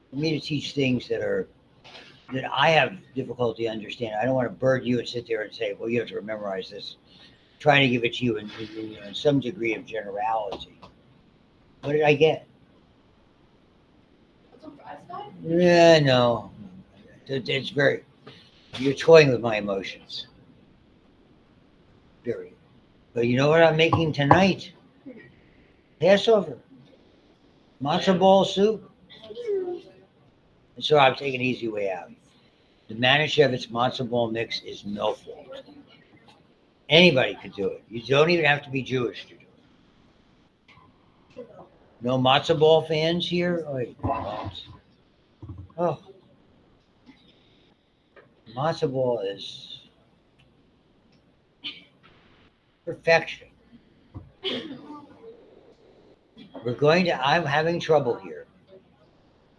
for me to teach things that I have difficulty understanding. I don't want to burden you and sit there and say, well, you have to memorize this. Trying to give it to you in some degree of generality. What did I get? Yeah, no. It's very, you're toying with my emotions. Period. But you know what I'm making tonight? Passover. Matzo ball soup. And so I'm taking an easy way out. The Manischewitz matzo ball mix is no fault. Anybody could do it. You don't even have to be Jewish to do it. No matzo ball fans here? Oh, matzo ball is perfection. I'm having trouble here.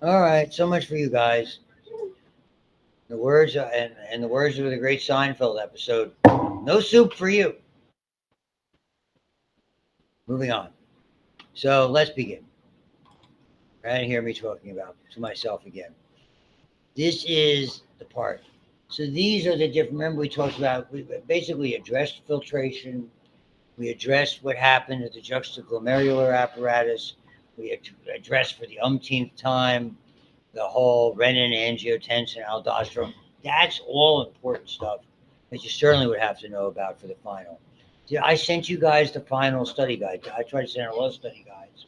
All right, so much for you guys. The words and the words of the great Seinfeld episode. No soup for you. Moving on. So let's begin. Right, hear me talking about to myself again. This is the part. So these are the different. Remember, we talked about. We basically addressed filtration. We addressed what happened at the juxtaglomerular apparatus. We addressed for the umpteenth time the whole renin, angiotensin, aldosterone. That's all important stuff that you certainly would have to know about for the final. I sent you guys the final study guide. I tried to send out a lot of study guides.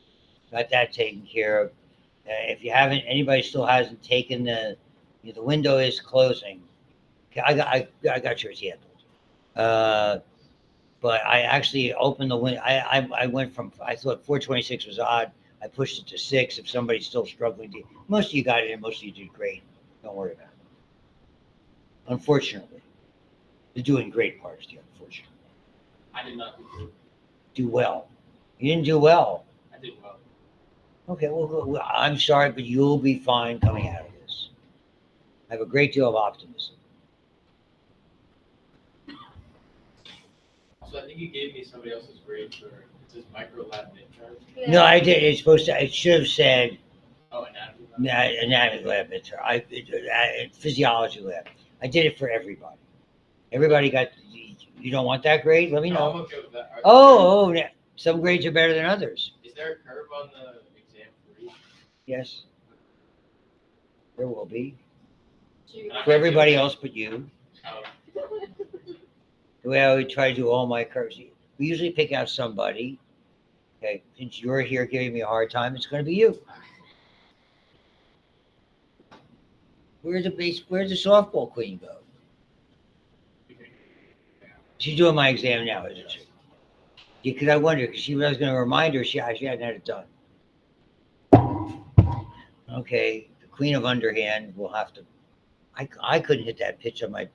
Got that taken care of. If you haven't, anybody still hasn't taken the window is closing. I got yours handled. But I actually opened the window. I went from, I thought 426 was odd. I pushed it to 6. If somebody's still struggling, most of you got it, and most of you did great. Don't worry about it. Unfortunately, the doing great part is the unfortunate. I did not do well. You didn't do well. I did well. Okay, well, I'm sorry, but you'll be fine coming out of this. I have a great deal of optimism. So I think you gave me somebody else's grade for it says micro lab midterm. Yeah. No, I did. It's supposed to. It should have said. Oh, anatomy. Anatomy lab midterm. Physiology lab. I did it for everybody. Everybody got. You don't want that grade? Let me know. I'm okay with that. Some grades are better than others. Is there a curve on the exam 3? Yes. There will be. For everybody else but you. Oh. The way I would try to do all my curves. We usually pick out somebody. Okay, since you're here giving me a hard time, it's going to be you. Where's the softball queen go? She's doing my exam now, isn't she? Yeah, because I wonder, because I was going to remind her she hadn't had it done. Okay, the queen of underhand will have to. I couldn't hit that pitch on my.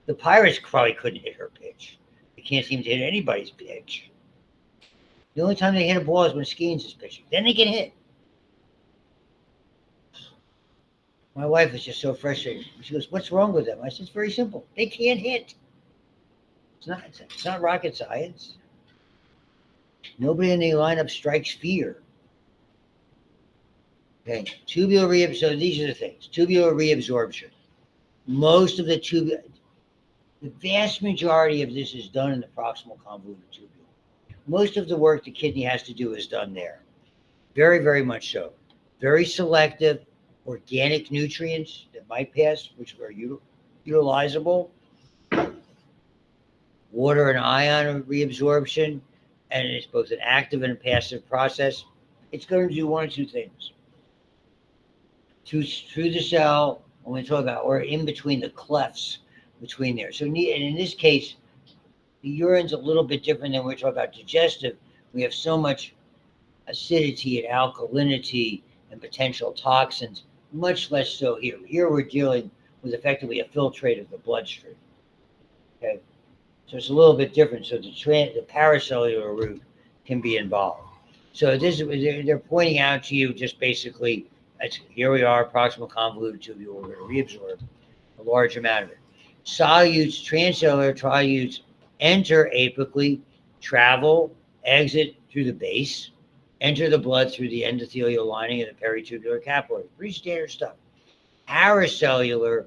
The Pirates probably couldn't hit her pitch. They can't seem to hit anybody's pitch. The only time they hit a ball is when Skeens is pitching. Then they get hit. My wife is just so frustrated. She goes, "What's wrong with them?" I said, "It's very simple. They can't hit. It's not rocket science. Nobody in the lineup strikes fear." Okay, tubular reabsorption. So these are the things. Tubular reabsorption. Most of the vast majority of this is done in the proximal convoluted tubule. Most of the work the kidney has to do is done there. Very, very much so. Very selective organic nutrients that might pass, which are utilizable. Water and ion reabsorption, and it's both an active and a passive process. It's going to do one or two things. Through the cell, when we talk about, or in between the clefts between there. So, and in this case, the urine's a little bit different than we're talking about digestive. We have so much acidity and alkalinity and potential toxins, much less so here. Here we're dealing with effectively a filtrate of the bloodstream. Okay, so it's a little bit different. So the paracellular route can be involved. So they're pointing out to you just basically, here we are, proximal convoluted tubule. We're going to reabsorb a large amount of it. Solutes, transcellular tolutes enter apically, travel, exit through the base, enter the blood through the endothelial lining of the peritubular capillary. Pretty standard stuff. Paracellular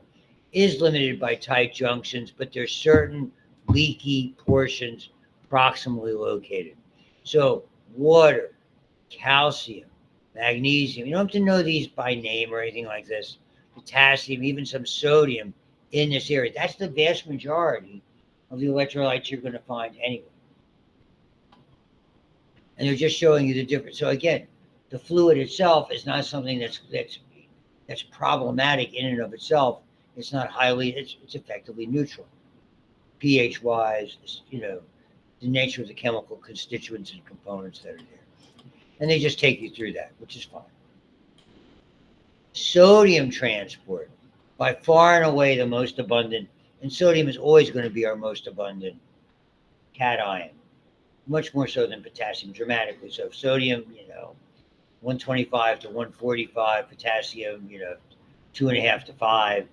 is limited by tight junctions, but there's certain leaky portions proximally located. So water, calcium, magnesium, you don't have to know these by name or anything like this, potassium, even some sodium in this area. That's the vast majority of the electrolytes you're going to find anyway. And they're just showing you the difference. So again, the fluid itself is not something that's problematic in and of itself. It's not it's effectively neutral, pH wise, the nature of the chemical constituents and components that are there. And they just take you through that, which is fine. Sodium transport, by far and away the most abundant, and sodium is always going to be our most abundant cation, much more so than potassium, dramatically so. Sodium, 125 to 145, potassium, 2.5 to 5.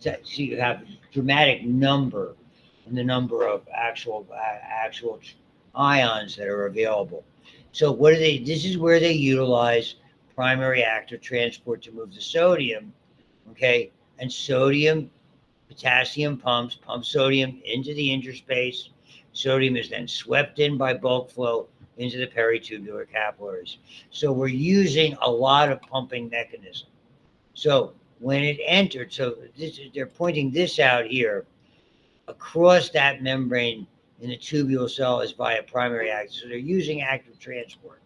So you have a dramatic number in the number of actual ions that are available. So this is where they utilize primary active transport to move the sodium, okay? And sodium, potassium pump sodium into the interspace. Sodium is then swept in by bulk flow into the peritubular capillaries. So we're using a lot of pumping mechanism. So when it entered, they're pointing this out here, across that membrane in the tubule cell is via primary active. So they're using active transport.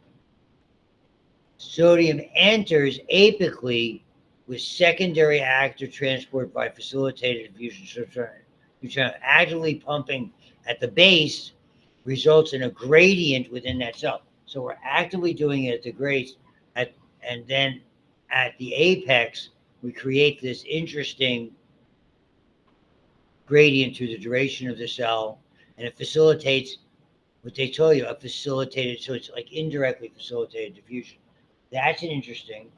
Sodium enters apically with secondary active transport by facilitated diffusion. So you're actively pumping at the base results in a gradient within that cell. So we're actively doing it at the base, and then at the apex, we create this interesting gradient through the duration of the cell, and it facilitates what they told you, so it's like indirectly facilitated diffusion. That's an interesting.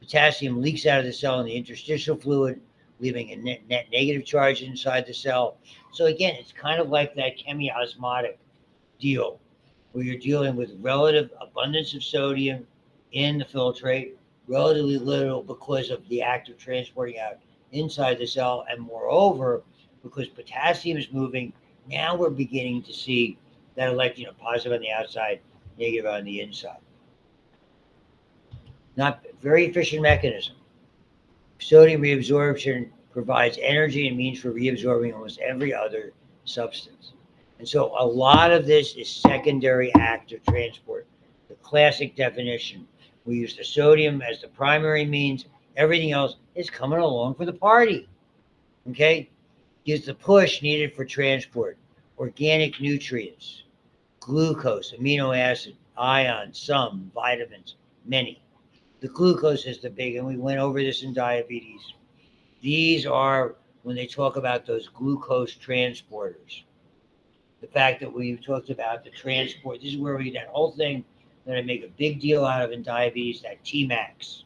Potassium leaks out of the cell in the interstitial fluid, leaving a net negative charge inside the cell. So again, it's kind of like that chemiosmotic deal, where you're dealing with relative abundance of sodium in the filtrate, relatively little because of the active transporting out inside the cell, and moreover, because potassium is moving, now we're beginning to see that positive on the outside, negative on the inside. Not very efficient mechanism. Sodium reabsorption provides energy and means for reabsorbing almost every other substance. And so a lot of this is secondary active transport. The classic definition. We use the sodium as the primary means. Everything else is coming along for the party. Okay? Gives the push needed for transport. Organic nutrients, glucose, amino acid, ions, some, vitamins, many. The glucose is the big, and we went over this in diabetes. These are when they talk about those glucose transporters. The fact that we've talked about the transport, this is where that whole thing that I make a big deal out of in diabetes, that Tmax.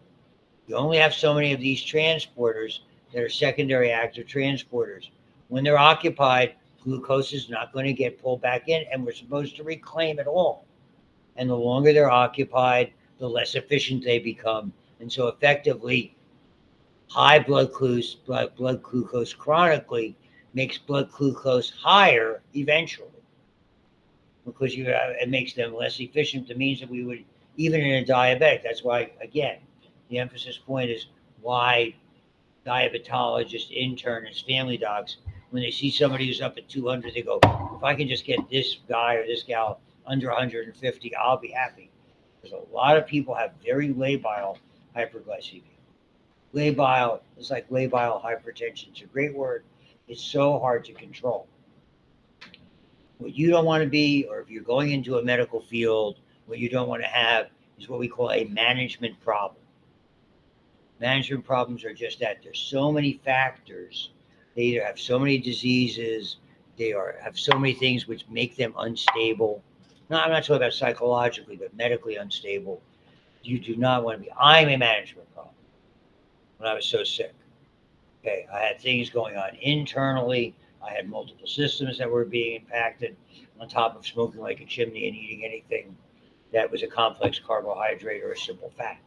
You only have so many of these transporters that are secondary active transporters. When they're occupied, glucose is not going to get pulled back in, and we're supposed to reclaim it all. And the longer they're occupied, the less efficient they become. And so effectively, high blood glucose chronically makes blood glucose higher eventually, because it makes them less efficient. That means that we would, even in a diabetic, that's why, again, the emphasis point is why diabetologists, internists, family docs, when they see somebody who's up at 200, they go, if I can just get this guy or this gal under 150, I'll be happy. Because a lot of people have very labile hyperglycemia. Labile is like labile hypertension. It's a great word. It's so hard to control. What you don't want to be, or if you're going into a medical field, what you don't want to have is what we call a management problem. Management problems are just that. There's so many factors. They either have so many diseases, have so many things which make them unstable. No, I'm not talking about psychologically, but medically unstable. You do not want to be. I'm a management problem. When I was so sick, okay, I had things going on internally. I had multiple systems that were being impacted, on top of smoking like a chimney and eating anything. that was a complex carbohydrate or a simple fat.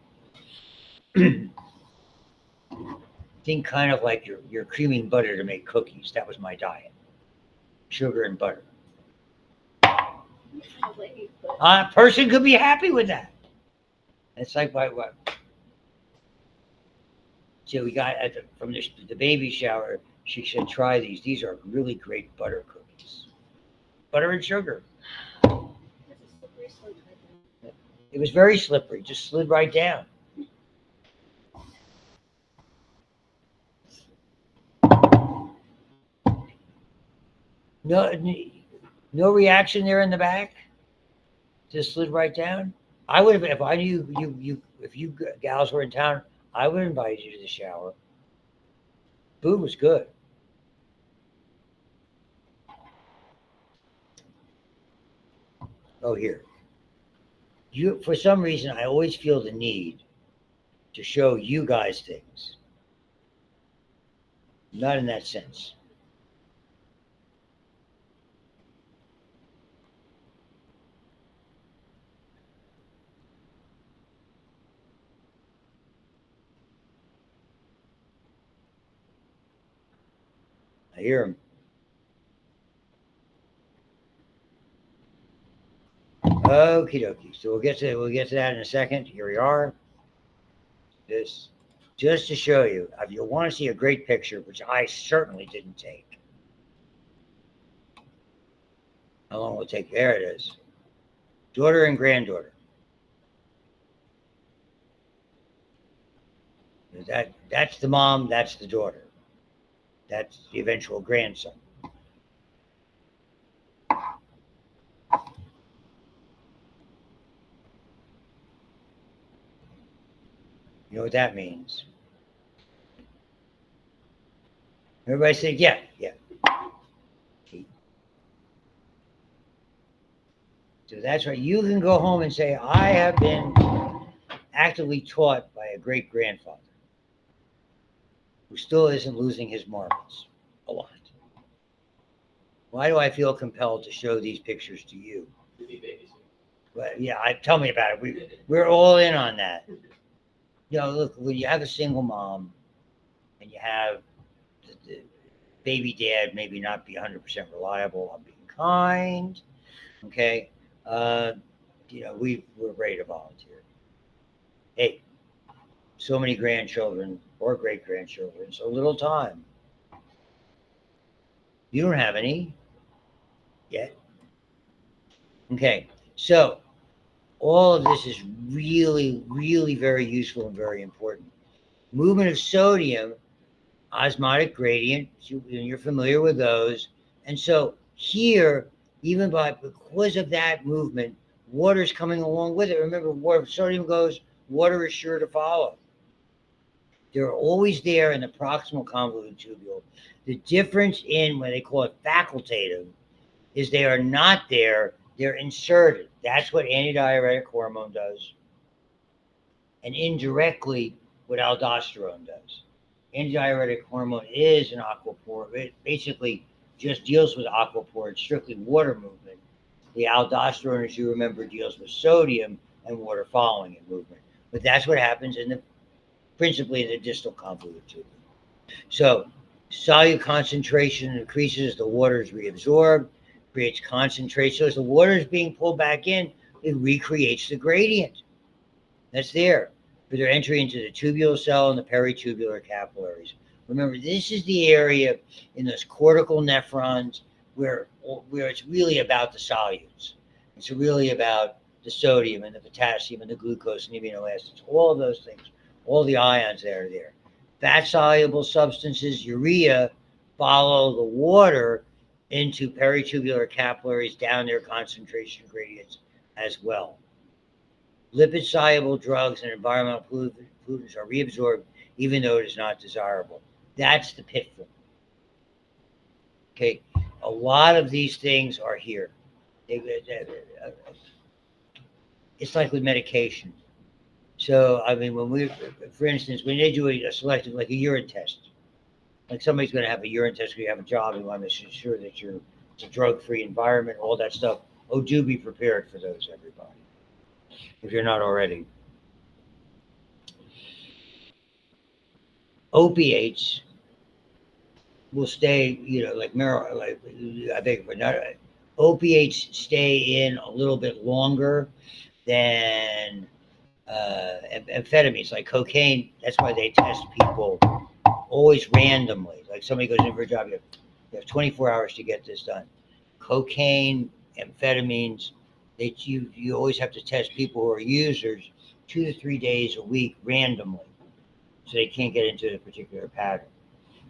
Think kind of like you're creaming butter to make cookies. That was my diet. Sugar and butter. A person could be happy with that. It's like what? So we got from the baby shower. She said, "Try these. These are really great butter cookies. Butter and sugar." It was very slippery. Just slid right down. No, no reaction there in the back. Just slid right down. I would have if I knew if you gals were in town. I would invite you to the shower. Food was good. Oh, here. You for some reason I always feel the need to show you guys things. Not in that sense. I hear him. Okie dokie. So we'll get to that in a second. Here we are. This just to show you, if you want to see a great picture, which I certainly didn't take. How long will it take? There it is. Daughter and granddaughter. That's the mom, that's the daughter. That's the eventual grandson. You know what that means? Everybody say, yeah. So that's right. You can go home and say, I have been actively taught by a great grandfather who still isn't losing his marbles a lot. Why do I feel compelled to show these pictures to you? Well, yeah, tell me about it. We're all in on that. Look, when you have a single mom and you have the baby dad maybe not be 100% reliable, I'm being kind, okay? We're ready to volunteer. Hey, so many grandchildren or great grandchildren, so little time. You don't have any yet. Okay, so all of this is really, really very useful and very important. Movement of sodium, osmotic gradient, and you're familiar with those. And so here, because of that movement, water's coming along with it. Remember, where sodium goes, water is sure to follow. They're always there in the proximal convoluted tubule. The difference in what they call it facultative is they are not there, they're inserted. That's what antidiuretic hormone does. And indirectly, what aldosterone does. Antidiuretic hormone is an aquaporin. It basically just deals with aquaporin, strictly water movement. The aldosterone, as you remember, deals with sodium and water following in movement. But that's what happens principally in the distal convoluted tubule. So solute concentration increases, the water is reabsorbed, creates concentration. So as the water is being pulled back in, it recreates the gradient. That's there for their entry into the tubular cell and the peritubular capillaries. Remember, this is the area in those cortical nephrons where it's really about the solutes. It's really about the sodium and the potassium and the glucose and the amino acids, all of those things, all the ions that are there. Fat-soluble substances, urea, follow the water into peritubular capillaries down their concentration gradients as well. Lipid-soluble drugs and environmental pollutants are reabsorbed even though it is not desirable. That's the pitfall. Okay, a lot of these things are here. It's like with medication. So, I mean, for instance, when they do a selective, like a urine test, like somebody's going to have a urine test where you have a job, you want to ensure that it's a drug-free environment, all that stuff. Oh, do be prepared for those, everybody. if you're not already. Opiates will stay, like marijuana, like I think, but not opiates stay in a little bit longer than amphetamines, like cocaine. That's why they test people always randomly. Like somebody goes in for a job, you have 24 hours to get this done. Cocaine, amphetamines, you always have to test people who are users 2 to 3 days a week randomly, so they can't get into a particular pattern.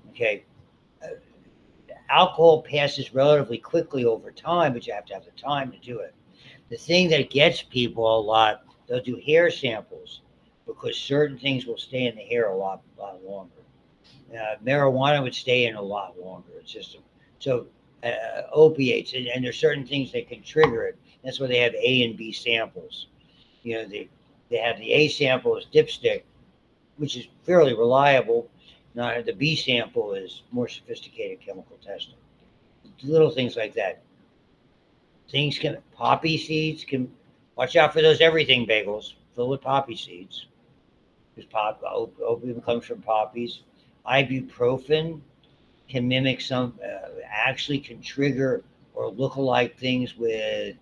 Okay, uh, alcohol passes relatively quickly over time, but you have to have the time to do it. The thing that gets people a lot, they'll do hair samples because certain things will stay in the hair a lot longer. Marijuana would stay in a lot longer. It's just so opiates, and there's certain things that can trigger it. That's why they have A and B samples. They have the A sample is dipstick, which is fairly reliable. Now the B sample is more sophisticated chemical testing. Little things like that. Things can poppy seeds can watch out for those everything bagels filled with poppy seeds. Because opium comes from poppies. Ibuprofen can mimic actually can trigger or look-alike things with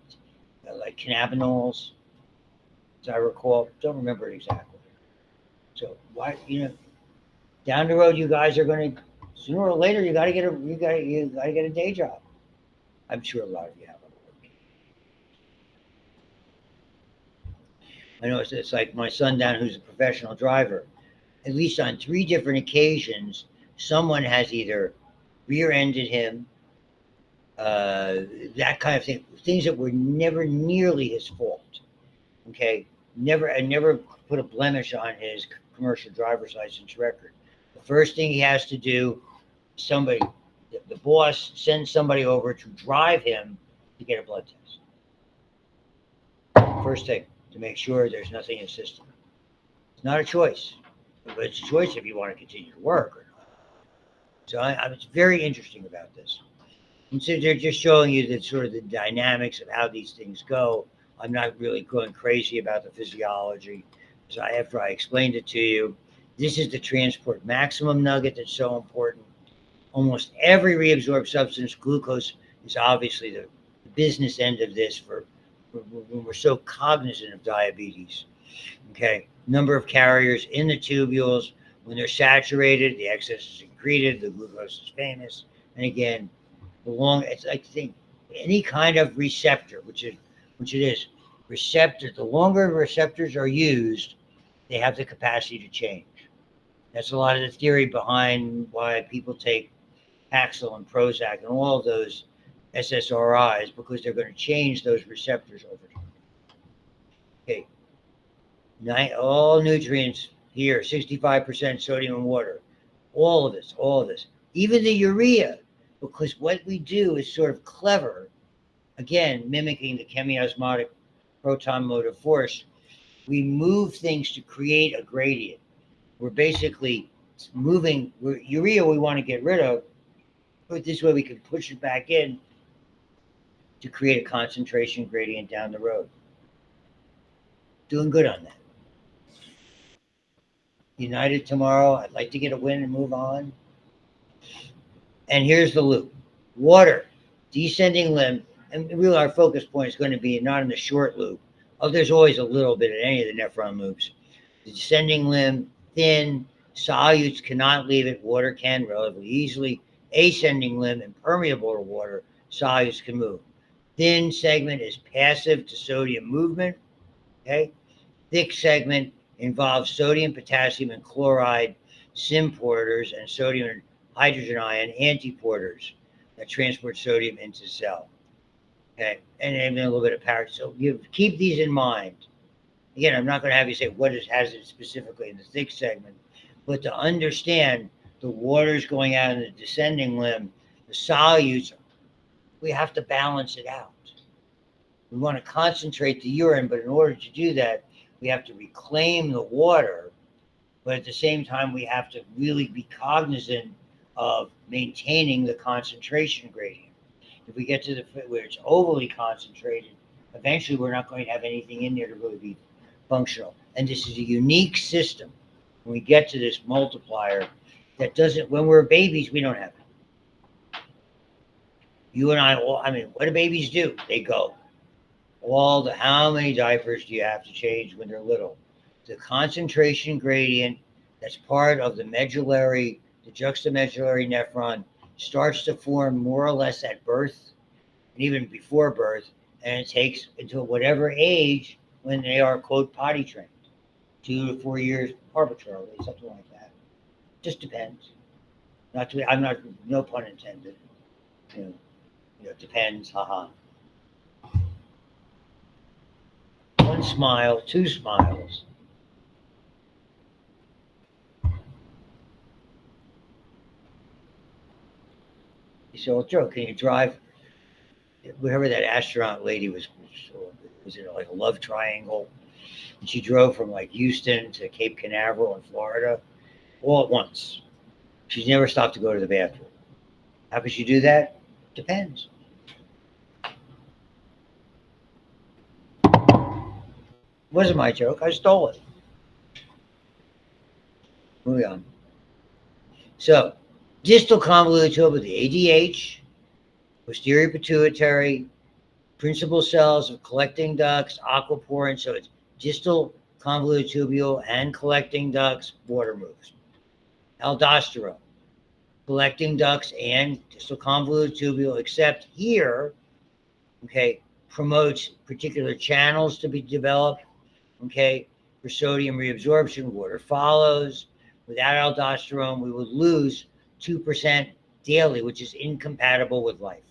like cannabinoids, as I recall. Don't remember it exactly. So why, down the road, you guys are going to sooner or later you got to get a day job. I'm sure a lot of you have. I know it's like my son down, who's a professional driver. At least on 3 different occasions, someone has either rear-ended him, that kind of thing, things that were never nearly his fault. Okay, never put a blemish on his commercial driver's license record. The first thing he has to do, somebody, the boss sends somebody over to drive him to get a blood test. First thing, to make sure there's nothing in his system. It's not a choice, but it's a choice if you want to continue to work or not. So it's very interesting about this. And so they're just showing you that sort of the dynamics of how these things go. I'm not really going crazy about the physiology. So after I explained it to you, this is the transport maximum nugget that's so important. Almost every reabsorbed substance, glucose is obviously the business end of this when we're so cognizant of diabetes. Okay, number of carriers in the tubules. When they're saturated, the excess is secreted, the glucose is famous. And again, it's like any kind of receptor, which it is. Receptor, the longer receptors are used, they have the capacity to change. That's a lot of the theory behind why people take Paxil and Prozac and all of those SSRIs, because they're going to change those receptors over time. Okay, all nutrients here, 65% sodium and water. All of this. Even the urea, because what we do is sort of clever, again, mimicking the chemiosmotic proton motive force. We move things to create a gradient. We're basically moving urea we want to get rid of, but this way we can push it back in to create a concentration gradient down the road. Doing good on that. United tomorrow. I'd like to get a win and move on. And here's the loop. Water, descending limb, and really our focus point is going to be not in the short loop. There's always a little bit in any of the nephron loops. The descending limb, thin, solutes cannot leave it, water can relatively easily. Ascending limb, impermeable to water, solutes can move. Thin segment is passive to sodium movement. Okay. Thick segment involves sodium, potassium, and chloride symporters and sodium and hydrogen ion antiporters that transport sodium into the cell. Okay, and then a little bit of power. So you keep these in mind. Again, I'm not going to have you say what has it specifically in the thick segment, but to understand the water's going out in the descending limb, the solutes, we have to balance it out. We want to concentrate the urine, but in order to do that, we have to reclaim the water, but at the same time, we have to really be cognizant of maintaining the concentration gradient. If we get to where it's overly concentrated, eventually we're not going to have anything in there to really be functional. And this is a unique system. When we get to this multiplier, that doesn't, when we're babies, we don't have it. You and I, I mean, what do babies do? They go. How many diapers do you have to change when they're little? The concentration gradient that's part of the juxtamedullary nephron starts to form more or less at birth and even before birth, and it takes until whatever age when they are, quote, potty trained. 2 to 4 years arbitrarily, something like that. Just depends. I'm not, no pun intended. It depends, haha. One smile, two smiles. You say, well, Joe, can you drive? Whoever that astronaut lady was in like a love triangle. And she drove from like Houston to Cape Canaveral in Florida all at once. She's never stopped to go to the bathroom. How could she do that? Depends. It wasn't my joke. I stole it. Moving on. So, distal convoluted tubule, the ADH, posterior pituitary, principal cells of collecting ducts, aquaporin. So it's distal convoluted tubule and collecting ducts, water moves. Aldosterone, collecting ducts and distal convoluted tubule, except here, okay, promotes particular channels to be developed, okay, for sodium reabsorption. Water follows. Without aldosterone, we would lose 2% daily, which is incompatible with life.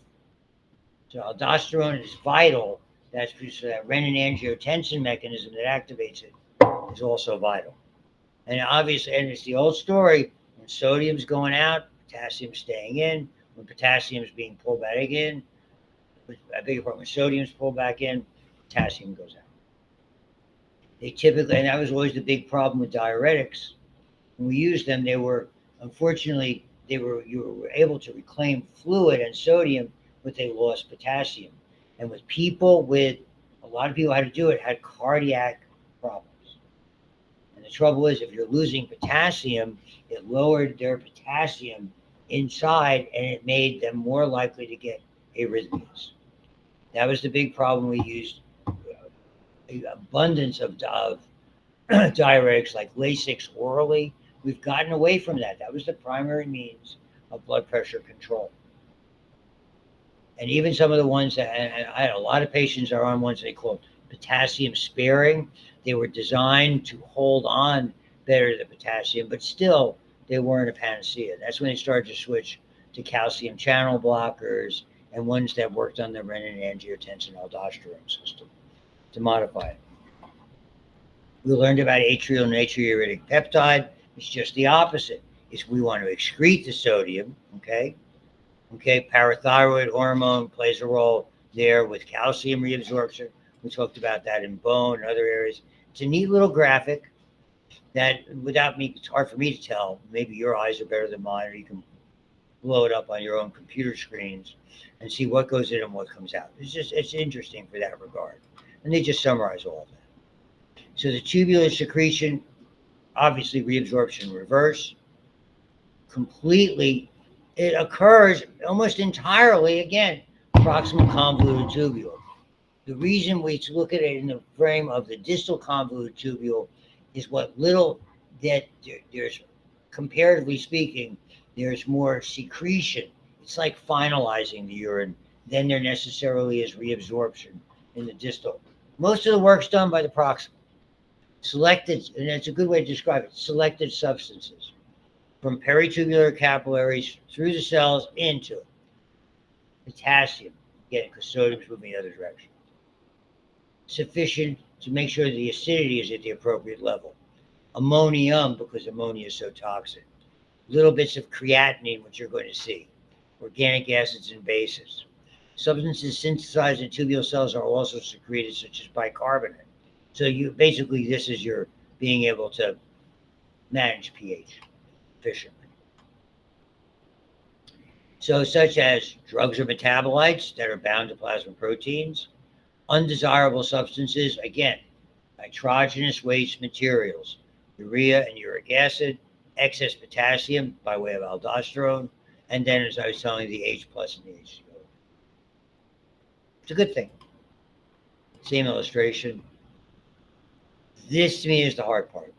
So aldosterone is vital. That's because that renin-angiotensin mechanism that activates it is also vital. And obviously, and it's the old story, when sodium's going out, potassium's staying in. When potassium's being pulled back in, I beg your pardon, when sodium's pulled back in, potassium goes out. They typically, and that was always the big problem with diuretics. When we used them, unfortunately, you were able to reclaim fluid and sodium, but they lost potassium. And a lot of people had to do it, had cardiac problems. And the trouble is, if you're losing potassium, it lowered their potassium inside, and it made them more likely to get arrhythmias. That was the big problem. We used abundance of diuretics like Lasix orally. We've gotten away from that. That was the primary means of blood pressure control. And even some of the ones that, and I had a lot of patients are on ones they called potassium sparing. They were designed to hold on better to the potassium, but still they weren't a panacea. That's when they started to switch to calcium channel blockers and ones that worked on the renin-angiotensin aldosterone system to modify it. We learned about atrial natriuretic peptide. It's just the opposite. We want to excrete the sodium, okay? Parathyroid hormone plays a role there with calcium reabsorption. We talked about that in bone and other areas. It's a neat little graphic that, it's hard for me to tell. Maybe your eyes are better than mine, or you can blow it up on your own computer screens and see what goes in and what comes out. It's interesting for that regard. And they just summarize all of that. So the tubular secretion, obviously reabsorption reverse, completely, it occurs almost entirely, again, proximal convoluted tubule. The reason we look at it in the frame of the distal convoluted tubule is what little that there's, comparatively speaking, there's more secretion. It's like finalizing the urine than there necessarily is reabsorption in the distal. Most of the work's done by the proximal. Selected, and that's a good way to describe it, selected substances from peritubular capillaries through the cells into it. Potassium, again, because sodium's moving the other direction. Sufficient to make sure the acidity is at the appropriate level. Ammonium, because ammonia is so toxic. Little bits of creatinine, which you're going to see. Organic acids and bases. Substances synthesized in tubule cells are also secreted, such as bicarbonate. So this is your being able to manage pH efficiently. So such as drugs or metabolites that are bound to plasma proteins, Undesirable substances, again, nitrogenous waste materials, urea and uric acid, excess potassium by way of aldosterone, and then, as I was telling you, the H plus and the H2O. It's a good thing. Same illustration. This to me is the hard part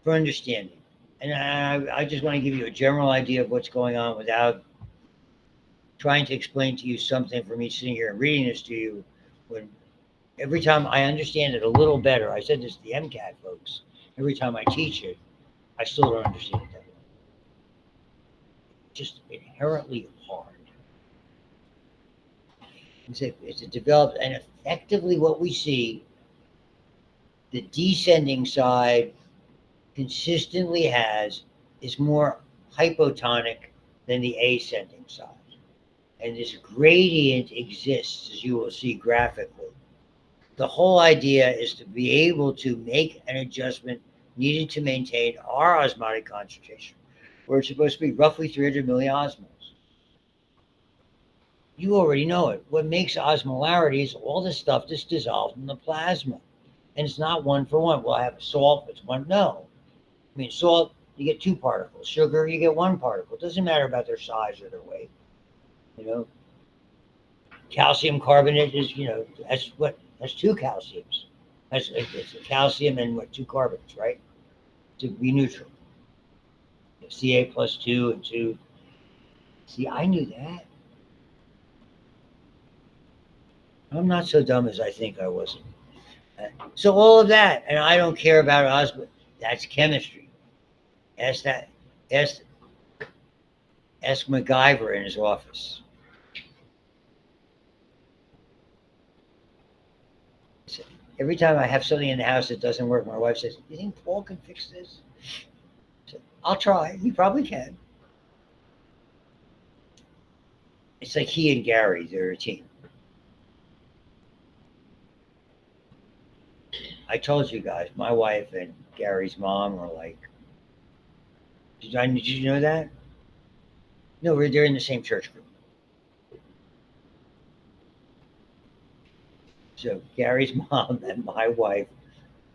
for understanding. And I just want to give you a general idea of what's going on without trying to explain to you something for me sitting here and reading this to you. When every time I understand it a little better, I said this to the MCAT folks, every time I teach it, I still don't understand it that well. Just inherently hard. It's a developed, and effectively what we see, the descending side consistently is more hypotonic than the ascending side. And this gradient exists, as you will see graphically. The whole idea is to be able to make an adjustment needed to maintain our osmotic concentration, where it's supposed to be roughly 300 milliosmoles. You already know it. What makes osmolarity is all the stuff that's dissolved in the plasma. And it's not one for one. We'll have salt, it's one. No. I mean, salt, you get 2 particles. Sugar, you get 1 particle. It doesn't matter about their size or their weight. You know, calcium carbonate is, that's 2 calciums. It's a calcium and 2 carbons, right? To be neutral. Ca plus 2 and 2. See, I knew that. I'm not so dumb as I think I wasn't. So all of that, and I don't care about osmosis. That's chemistry. Ask MacGyver in his office. Every time I have something in the house that doesn't work, my wife says, "You think Paul can fix this?" So, I'll try. He probably can. It's like he and Gary, they're a team. I told you guys, my wife and Gary's mom are like, did you know that? No, they're in the same church group. So Gary's mom and my wife,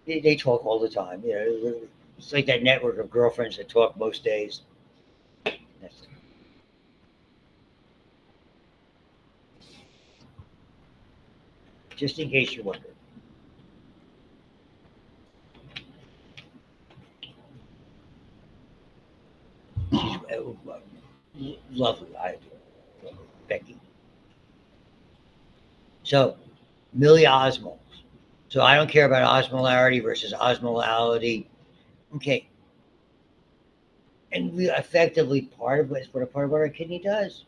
they talk all the time. It's like that network of girlfriends that talk most days. Just in case you're wondering. She's lovely. Becky. So, milliosmoles. So I don't care about osmolarity versus osmolality. Okay. And we effectively, part of what our kidney does.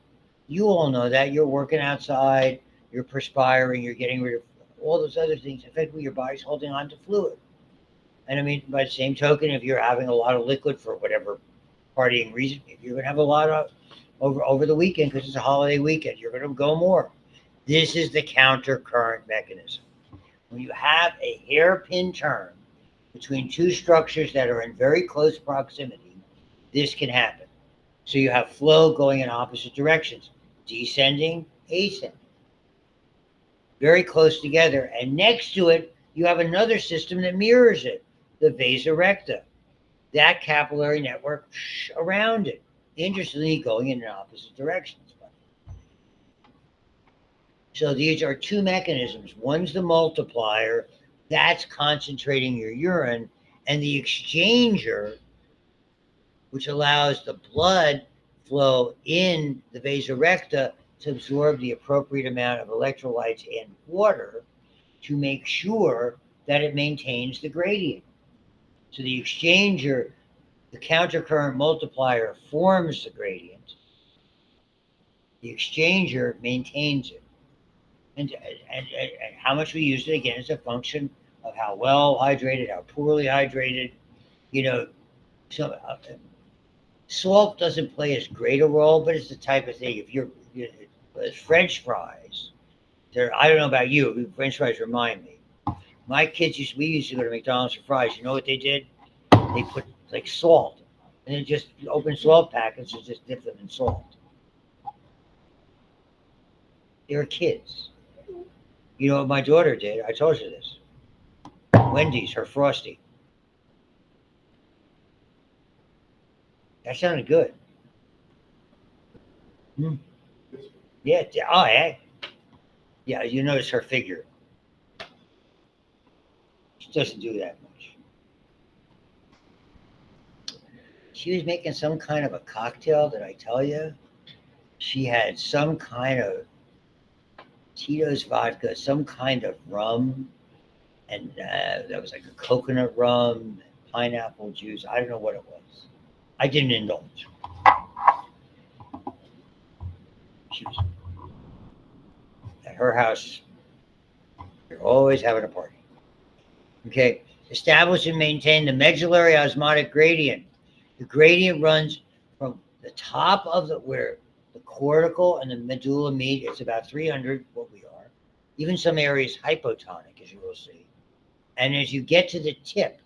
You all know that. You're working outside, you're perspiring, you're getting rid of all those other things. Effectively, your body's holding on to fluid. And I mean, by the same token, if you're having a lot of liquid for whatever partying reason, if you're going to have a lot of over the weekend because it's a holiday weekend, you're going to go more. This is the counter current mechanism. When you have a hairpin turn between 2 structures that are in very close proximity, this can happen. So you have flow going in opposite directions, descending, ascending, very close together. And next to it, you have another system that mirrors it, the vasa recta, that capillary network around it, interestingly going in opposite directions. So these are 2 mechanisms. One's the multiplier, that's concentrating your urine, and the exchanger, which allows the blood flow in the vasa recta to absorb the appropriate amount of electrolytes and water to make sure that it maintains the gradient. So the exchanger, the countercurrent multiplier, forms the gradient. The exchanger maintains it. And how much we use it, again, is a function of how well hydrated, how poorly hydrated. So salt doesn't play as great a role, but it's the type of thing. If you're French fries, I don't know about you, French fries remind me. My kids we used to go to McDonald's for fries. You know what they did? They put like salt, and then just open salt packets and just dip them in salt. They were kids. You know what my daughter did? I told you this. Wendy's, her Frosty. That sounded good. Hmm. Yeah. Oh, yeah. Yeah. You notice her figure. She doesn't do that much. She was making some kind of a cocktail. Did I tell you? She had some kind of Tito's vodka, some kind of rum, and that was like a coconut rum, pineapple juice. I don't know what it was. I didn't indulge. She was at her house. You're always having a party. Okay. Establish and maintain the medullary osmotic gradient. The gradient runs from the top of where the cortical and the medulla meet. It's about 300, what we are. Even some areas hypotonic, as you will see. And as you get to the tip,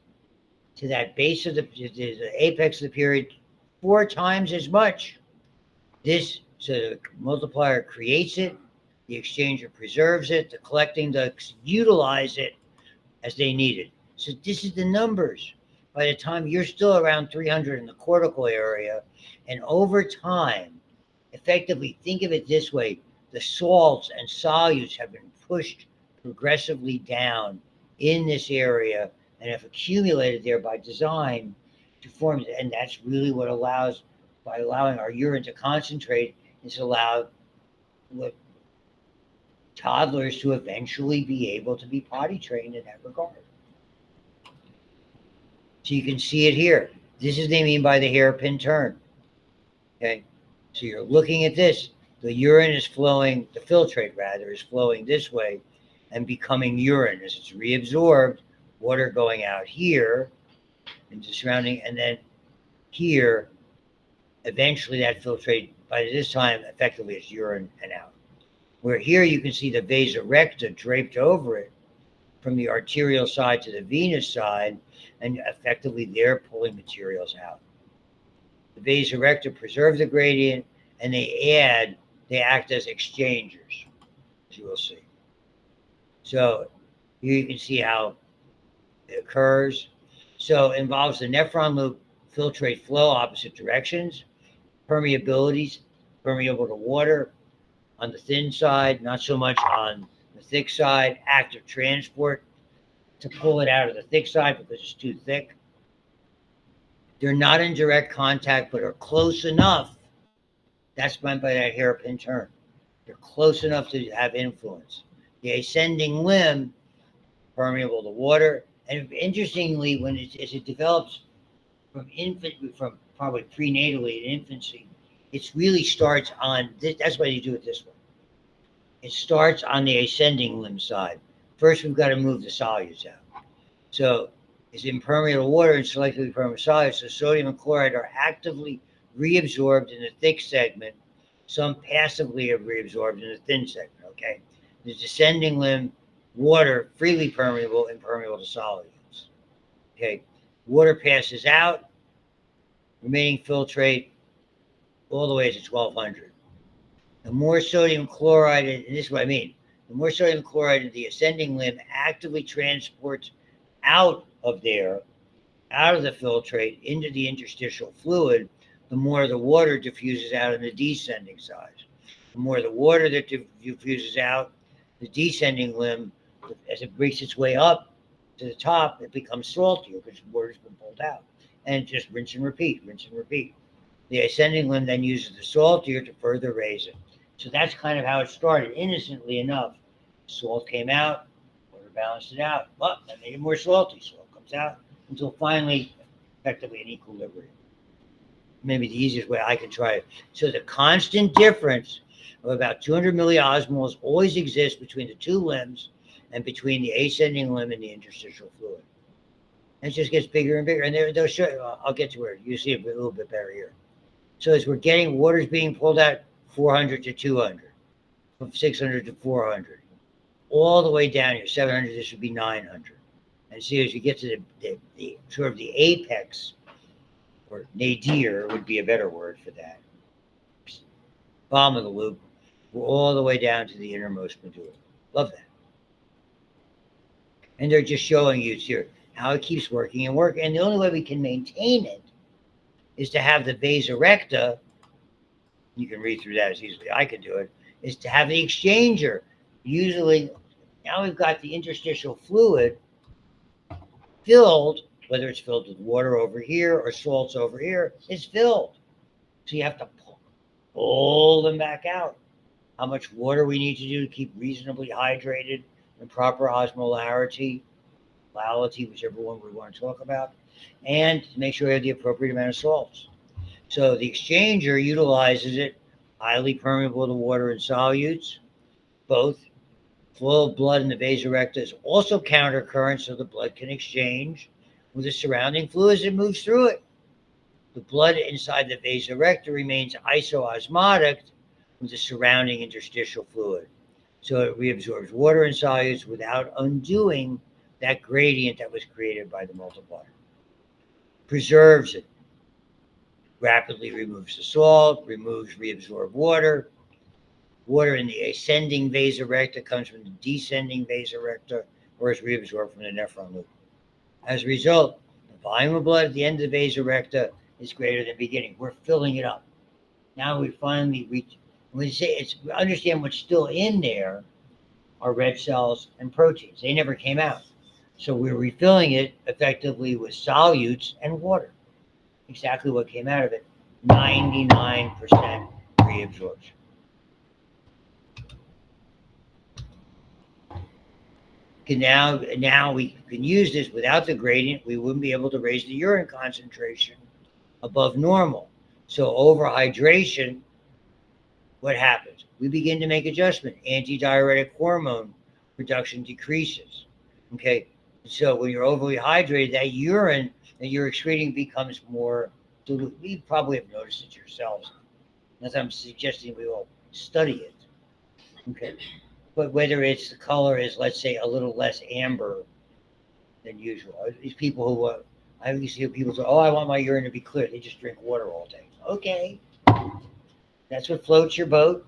to that base of the apex of the period, 4 times as much. So the multiplier creates it, the exchanger preserves it, the collecting ducts utilize it as they need it. So this is the numbers. By the time you're still around 300 in the cortical area, and over time, effectively, think of it this way, the salts and solutes have been pushed progressively down in this area and have accumulated there by design to form, and that's really what allows, by allowing our urine to concentrate, it's allowed what toddlers to eventually be able to be potty trained in that regard. So you can see it here. This is what they mean by the hairpin turn. Okay. So you're looking at this. The urine is flowing, the filtrate rather, is flowing this way and becoming urine as it's reabsorbed, water going out here into surrounding, and then here, eventually that filtrate, by this time, effectively it's urine and out. Where here you can see the vasa recta draped over it from the arterial side to the venous side, and effectively they're pulling materials out. The vasa recta preserve the gradient, and they act as exchangers, as you will see. So here you can see how it occurs. So it involves the nephron loop filtrate flow opposite directions, permeabilities, permeable to water on the thin side, not so much on the thick side, active transport to pull it out of the thick side because it's too thick. They're not in direct contact, but are close enough. That's meant by that hairpin turn. They're close enough to have influence. The ascending limb, permeable to water, and interestingly, as it develops from probably prenatally in infancy, it really starts on this. That's why you do it this way. It starts on the ascending limb side. First, we've got to move the solutes out. So it's impermeable to water and selectively permeable solutes. So sodium and chloride are actively reabsorbed in the thick segment. Some passively are reabsorbed in the thin segment. Okay. The descending limb, water, freely permeable, impermeable to solutes. Okay. Water passes out, remaining filtrate all the way to 1200. The more sodium chloride, and this is what I mean, the more sodium chloride in the ascending limb actively transports out of there, out of the filtrate into the interstitial fluid, the more the water diffuses out on the descending side. The more the water that diffuses out, the descending limb, as it breaks its way up to the top, it becomes saltier because water's been pulled out. And just rinse and repeat, rinse and repeat. The ascending limb then uses the saltier to further raise it. So that's kind of how it started, innocently enough. Salt came out, water balanced it out. Well, that made it more salty. Salt comes out until finally, effectively, an equilibrium. Maybe the easiest way I can try it. So the constant difference of about 200 milliosmoles always exists between the two limbs and between the ascending limb and the interstitial fluid. And it just gets bigger and bigger. And they'll show you, I'll get to where you see it a little bit better here. So as we're getting, water's being pulled out 400 to 200, from 600 to 400, all the way down here, 700, this would be 900. And see, as you get to the sort of the apex, or nadir would be a better word for that, bottom of the loop, we're all the way down to the innermost medulla. Love that. And they're just showing you here how it keeps working and working. And the only way we can maintain it is to have the vasa recta, you can read through that as easily as I can do it, is to have the exchanger. Usually, now we've got the interstitial fluid filled, whether it's filled with water over here or salts over here, it's filled. So you have to pull them back out. How much water we need to do to keep reasonably hydrated and proper osmolarity, whichever one we want to talk about, and to make sure we have the appropriate amount of salts. So the exchanger utilizes it, highly permeable to water and solutes, both. Flow of blood in the vasa recta is also countercurrent, so the blood can exchange with the surrounding fluids that moves through it. The blood inside the vasa recta remains isoosmotic with the surrounding interstitial fluid. So it reabsorbs water and solutes without undoing that gradient that was created by the multiplier. Preserves it. Rapidly removes the salt, removes reabsorbed water. Water in the ascending vasa recta comes from the descending vasa recta, or is reabsorbed from the nephron loop. As a result, the volume of blood at the end of the vasa recta is greater than beginning. We're filling it up. Now we finally reach, when we say it's, understand what's still in there are red cells and proteins. They never came out. So we're refilling it effectively with solutes and water. Exactly what came out of it. 99% reabsorption. Now we can use this without the gradient. We wouldn't be able to raise the urine concentration above normal. So overhydration, what happens? We begin to make adjustment. Antidiuretic hormone production decreases. Okay, so when you're overly hydrated, that urine that you're excreting becomes more dilute. You probably have noticed it yourselves. As I'm suggesting, we all study it. Okay, but whether it's the color is, let's say, a little less amber than usual. These people who I used to hear people say, "Oh, I want my urine to be clear." They just drink water all day. Okay, that's what floats your boat.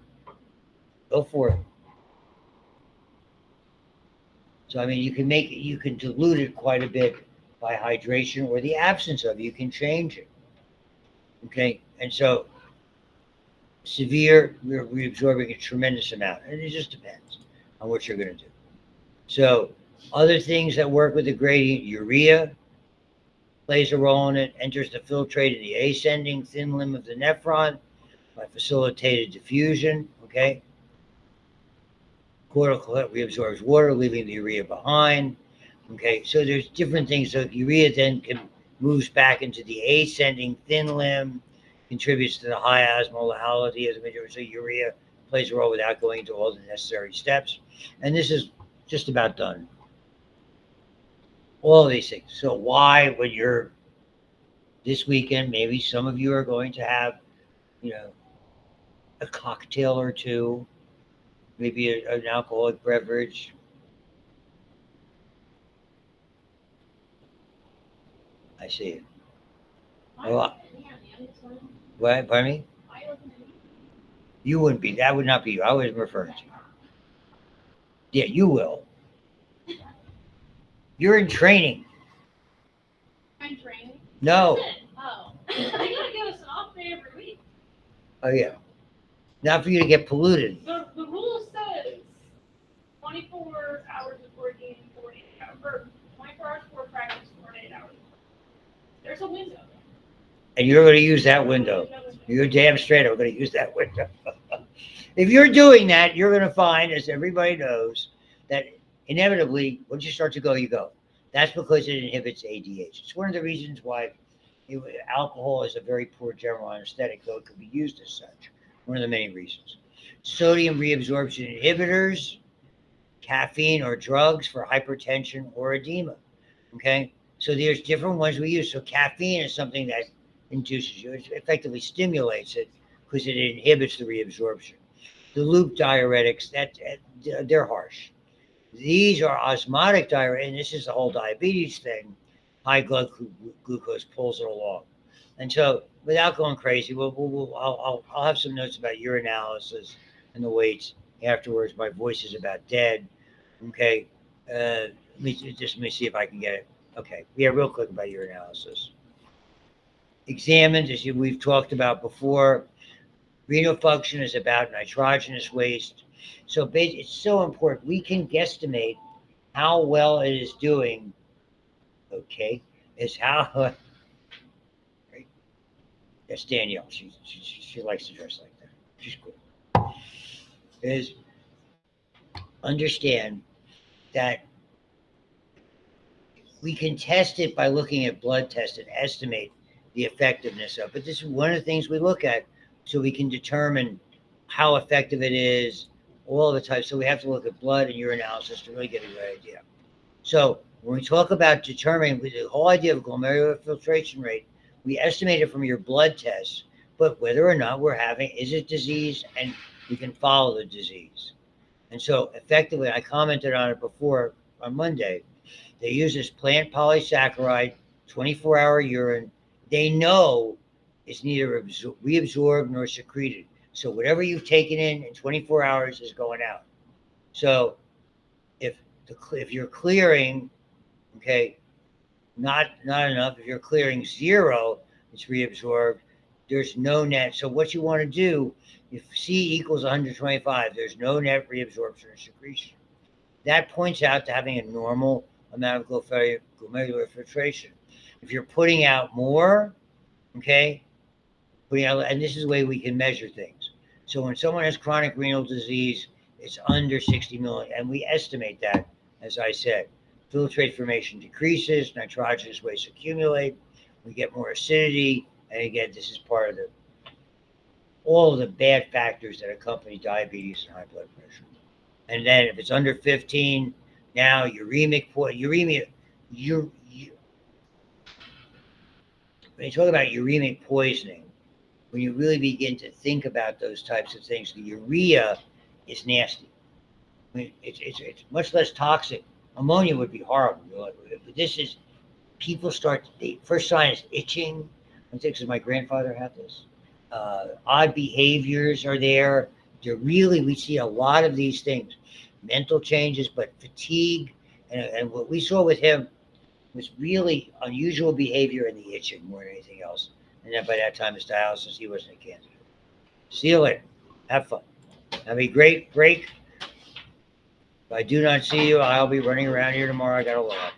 Go for it. So I mean, you can dilute it quite a bit by hydration or the absence of it. You can change it. Okay, and so severe, we're reabsorbing a tremendous amount, and it just depends on what you're going to do. So other things that work with the gradient, urea plays a role in it, enters the filtrate in the ascending thin limb of the nephron by facilitated diffusion. Okay, cortical reabsorbs water, leaving the urea behind. Okay, so there's different things. So urea then moves back into the ascending thin limb, contributes to the high osmolality of the material. So urea plays a role without going into all the necessary steps. And this is just about done. All of these things. So why, when you're this weekend, maybe some of you are going to have, a cocktail or two, maybe an alcoholic beverage. I see it. Well, what, pardon me? You wouldn't be. That would not be you. I was referring to you. Yeah, you will. You're in training. I'm training. No. Oh. I gotta give us an off day every week. Oh, yeah. Not for you to get polluted. The rule says 24 hours of working, 48 hours, or 24 hours for practice, 48 hours. There's a window. And you're going to use that window. You're damn straight. I'm going to use that window. If you're doing that, you're going to find, as everybody knows, that inevitably, once you start to go, you go. That's because it inhibits ADH. It's one of the reasons why alcohol is a very poor general anesthetic, though it could be used as such. One of the many reasons. Sodium reabsorption inhibitors, caffeine or drugs for hypertension or edema. Okay, so there's different ones we use. So caffeine is something that induces you. It effectively stimulates it because it inhibits the reabsorption. The loop diuretics, they're harsh. These are osmotic diuretics, and this is the whole diabetes thing. High blood glucose pulls it along. And so, without going crazy, I'll have some notes about urinalysis and the weights afterwards. My voice is about dead. Okay. let me see if I can get it. Okay, yeah, real quick about urinalysis. Examined, we've talked about before, renal function is about nitrogenous waste. So it's so important. We can guesstimate how well it is doing. Okay, is how. Right? That's Danielle. She likes to dress like that. She's cool. Is understand that we can test it by looking at blood tests and estimate the effectiveness of it. But this is one of the things we look at so we can determine how effective it is, all the types. So we have to look at blood and urinalysis to really get a good idea. So when we talk about determining the whole idea of glomerular filtration rate, we estimate it from your blood tests, but whether or not we're having, is it disease, and we can follow the disease. And so effectively, I commented on it before on Monday, they use this plant polysaccharide, 24-hour urine. They know it's neither reabsorbed nor secreted. So whatever you've taken in 24 hours is going out. So if you're clearing, okay, not enough, if you're clearing 0, it's reabsorbed. There's no net. So what you want to do, if C equals 125, there's no net reabsorption or secretion. That points out to having a normal amount of glomerular filtration. If you're putting out more, okay, and this is the way we can measure things. So when someone has chronic renal disease, it's under 60 million, and we estimate that, as I said. Filtrate formation decreases, nitrogenous waste accumulate, we get more acidity, and again, this is part of all of the bad factors that accompany diabetes and high blood pressure. And then if it's under 15, now when you talk about uremic poisoning, when you really begin to think about those types of things, the urea is nasty. I mean, it's much less toxic. Ammonia would be horrible. But this is, the first sign is itching. I think because my grandfather had this. Odd behaviors are there. We see a lot of these things. Mental changes, but fatigue. And what we saw with him was really unusual behavior and the itching more than anything else. And then by that time, his dialysis, he wasn't a candidate. See you later. Have fun. Have a great break. If I do not see you, I'll be running around here tomorrow. I got a lot.